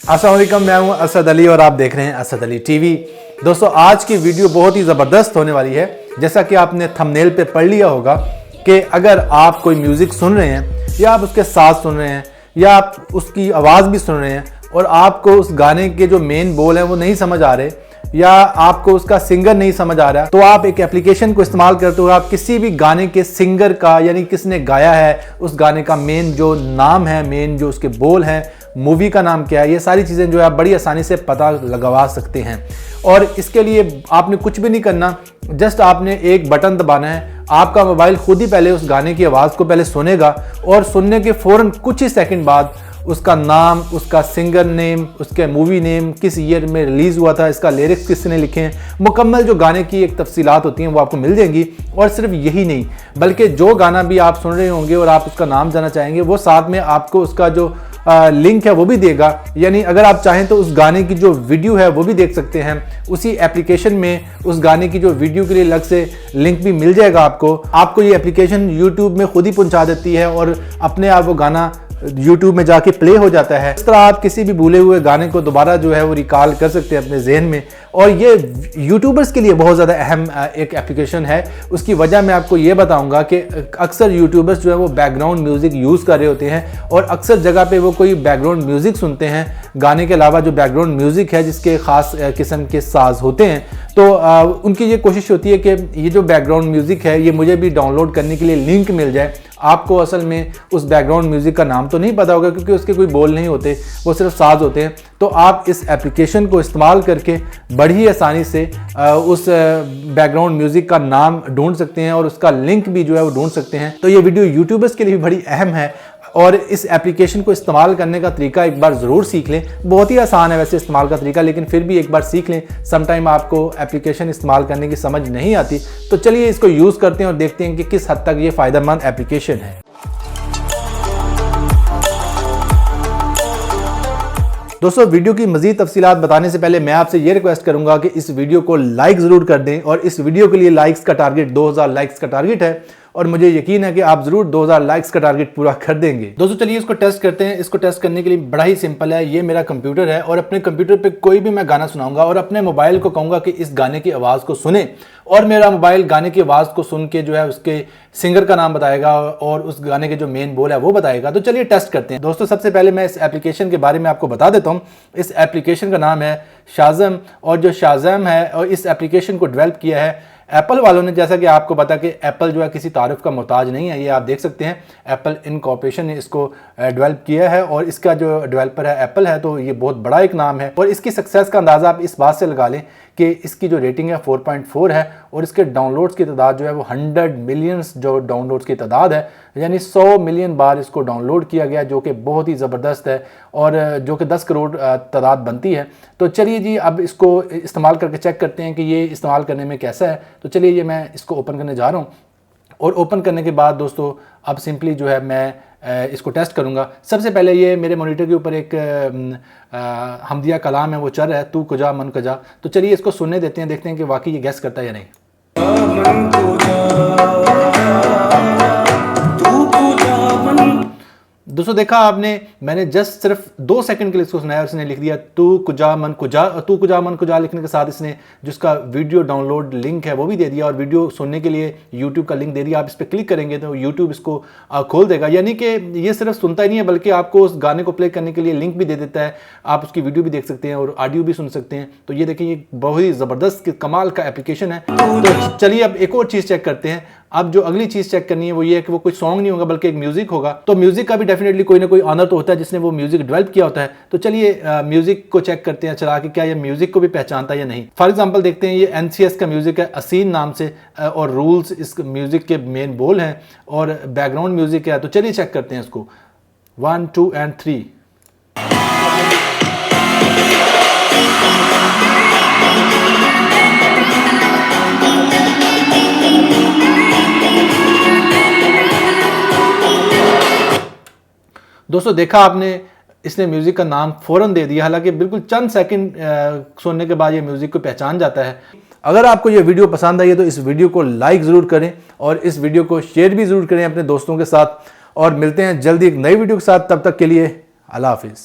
अस्सलाम वालेकुम, मैं हूं असद अली और आप देख रहे हैं असद अली टीवी। दोस्तों, आज की वीडियो बहुत ही ज़बरदस्त होने वाली है। जैसा कि आपने थंबनेल पे पढ़ लिया होगा कि अगर आप कोई म्यूज़िक सुन रहे हैं या आप उसके साथ सुन रहे हैं या आप उसकी आवाज़ भी सुन रहे हैं और आपको उस गाने के जो मेन बोल हैं वो नहीं समझ आ रहे या आपको उसका सिंगर नहीं समझ आ रहा, तो आप एक एप्लीकेशन को इस्तेमाल करते हुए आप किसी भी गाने के सिंगर का, यानी किसने गाया है, उस गाने का मेन जो नाम है, मेन जो उसके बोल हैं, मूवी का नाम क्या है, ये सारी चीज़ें जो है आप बड़ी आसानी से पता लगवा सकते हैं। और इसके लिए आपने कुछ भी नहीं करना, जस्ट आपने एक बटन दबाना है। आपका मोबाइल खुद ही पहले उस गाने की आवाज़ को पहले सुनेगा और सुनने के फ़ौरन कुछ ही सेकंड बाद उसका नाम, उसका सिंगर नेम, उसके मूवी नेम, किस ईयर में रिलीज़ हुआ था, इसका लिरिक्स किसने लिखे हैं, मुकम्मल जो गाने की एक तफसीलात होती हैं वो आपको मिल जाएंगी। और सिर्फ यही नहीं, बल्कि जो गाना भी आप सुन रहे होंगे और आप उसका नाम जानना चाहेंगे, वो साथ में आपको उसका जो लिंक है वो भी देगा। यानी अगर आप चाहें तो उस गाने की जो वीडियो है वो भी देख सकते हैं। उसी एप्लीकेशन में उस गाने की जो वीडियो के लिए अलग से लिंक भी मिल जाएगा आपको ये एप्लीकेशन यूट्यूब में खुद ही पहुंचा देती है और अपने आप वो गाना YouTube में जाके प्ले हो जाता है। इस तरह आप किसी भी भूले हुए गाने को दोबारा जो है वो रिकॉल कर सकते हैं अपने जहन में। और ये यूट्यूबर्स के लिए बहुत ज़्यादा अहम एक एप्लीकेशन है। उसकी वजह मैं आपको ये बताऊंगा कि अक्सर यूट्यूबर्स जो है वो बैकग्राउंड म्यूज़िक यूज़ कर रहे होते हैं और अक्सर जगह पे वो कोई बैकग्राउंड म्यूज़िक सुनते हैं, गाने के अलावा जो बैकग्राउंड म्यूज़िक है जिसके ख़ास किस्म के साज होते हैं, तो उनकी ये कोशिश होती है कि ये जो बैकग्राउंड म्यूज़िक है ये मुझे भी डाउनलोड करने के लिए लिंक मिल जाए। आपको असल में उस बैकग्राउंड म्यूज़िक का नाम तो नहीं पता होगा क्योंकि उसके कोई बोल नहीं होते, वो सिर्फ साज होते हैं। तो आप इस एप्लीकेशन को इस्तेमाल करके बड़ी आसानी से उस बैकग्राउंड म्यूज़िक का नाम ढूंढ सकते हैं और उसका लिंक भी जो है वो ढूंढ सकते हैं। तो ये वीडियो यूट्यूबर्स के लिए भी बड़ी अहम है और इस एप्लीकेशन को इस्तेमाल करने का तरीका एक बार ज़रूर सीख लें। बहुत ही आसान है वैसे इस्तेमाल का तरीका, लेकिन फिर भी एक बार सीख लें। समटाइम आपको एप्लीकेशन इस्तेमाल करने की समझ नहीं आती, तो चलिए इसको यूज़ करते हैं और देखते हैं कि किस हद तक ये फ़ायदेमंद एप्लीकेशन है। दोस्तों, वीडियो की मज़ीद तफसीलात बताने से पहले मैं आपसे ये रिक्वेस्ट करूंगा कि इस वीडियो को लाइक ज़रूर कर दें और इस वीडियो के लिए लाइक्स का टारगेट 2000 लाइक्स का टारगेट है और मुझे यकीन है कि आप ज़रूर 2000 लाइक्स का टारगेट पूरा कर देंगे। दोस्तों, चलिए इसको टेस्ट करते हैं। इसको टेस्ट करने के लिए बड़ा ही सिंपल है। ये मेरा कंप्यूटर है और अपने कंप्यूटर पे कोई भी मैं गाना सुनाऊंगा और अपने मोबाइल को कहूँगा कि इस गाने की आवाज़ को सुने और मेरा मोबाइल गाने की आवाज़ को सुन के जो है उसके सिंगर का नाम बताएगा और उस गाने के जो मेन बोल है वो बताएगा। तो चलिए टेस्ट करते हैं। दोस्तों, सबसे पहले मैं इस एप्लीकेशन के बारे में आपको बता देता हूँ। इस एप्लीकेशन का नाम है शाज़म और जो शाज़म है और इस एप्लीकेशन को डेवलप किया है एप्पल वालों ने। जैसा कि आपको पता कि एप्पल जो है किसी तारीफ का मोहताज नहीं है, ये आप देख सकते हैं। एप्पल इनकॉर्पोरेशन ने इसको डेवलप किया है और इसका जो डेवलपर है एप्पल है, तो ये बहुत बड़ा एक नाम है। और इसकी सक्सेस का अंदाज़ा आप इस बात से लगा लें कि इसकी जो रेटिंग है 4.4 है और इसके डाउनलोड्स की तादाद जो है वो 100 मिलियंस जो डाउनलोड्स की तादाद है, यानी 100 मिलियन बार इसको डाउनलोड किया गया, जो कि बहुत ही ज़बरदस्त है और जो कि 10 करोड़ तादाद बनती है। तो चलिए जी, अब इसको इस्तेमाल करके चेक करते हैं कि ये इस्तेमाल करने में कैसा है। तो चलिए ये मैं इसको ओपन करने जा रहा हूँ और ओपन करने के बाद दोस्तों अब सिंपली जो है मैं इसको टेस्ट करूँगा। सबसे पहले ये मेरे मॉनिटर के ऊपर एक हमदिया कलाम है वो चल रहा है, तू कुजा मन कुजा। तो चलिए इसको सुनने देते हैं, देखते हैं कि वाकई ये गैस करता है या नहीं। दोस्तों, देखा आपने, मैंने जस्ट सिर्फ 2 सेकंड के लिए इसको सुनाया, उसने लिख दिया तू कुजा मन कुजा। और तू कुजा मन कुजा लिखने के साथ इसने जिसका वीडियो डाउनलोड लिंक है वो भी दे दिया और वीडियो सुनने के लिए यूट्यूब का लिंक दे दिया। आप इस पर क्लिक करेंगे तो यूट्यूब इसको खोल देगा। यानी कि ये सिर्फ सुनता ही नहीं है बल्कि आपको उस गाने को प्ले करने के लिए लिंक भी दे देता है। आप उसकी वीडियो भी देख सकते हैं और ऑडियो भी सुन सकते हैं। तो ये देखिए, ये बहुत ही ज़बरदस्त कमाल का एप्लीकेशन है। तो चलिए अब एक और चीज़ चेक करते हैं। अब जो अगली चीज़ चेक करनी है वो ये है कि वो कोई सॉन्ग नहीं होगा बल्कि एक म्यूज़िक होगा। तो म्यूज़िक का भी डेफिनेटली कोई ना कोई ऑनर तो होता है जिसने वो म्यूज़िक डेवलप किया होता है। तो चलिए म्यूज़िक को चेक करते हैं चला कि क्या ये म्यूज़िक को भी पहचानता है या नहीं। फॉर एग्जांपल देखते हैं, ये NCS का म्यूज़िक है असीन नाम से और रूल्स इस म्यूज़िक के मेन बोल हैं और बैकग्राउंड म्यूज़िक है। तो चलिए चेक करते हैं इसको। 1 2 and 3। दोस्तों, देखा आपने, इसने म्यूज़िक का नाम फ़ौरन दे दिया, हालांकि बिल्कुल चंद सेकंड सुनने के बाद ये म्यूज़िक को पहचान जाता है। अगर आपको ये वीडियो पसंद आई है तो इस वीडियो को लाइक ज़रूर करें और इस वीडियो को शेयर भी ज़रूर करें अपने दोस्तों के साथ। और मिलते हैं जल्दी एक नई वीडियो के साथ, तब तक के लिए अल्लाह हाफिज़।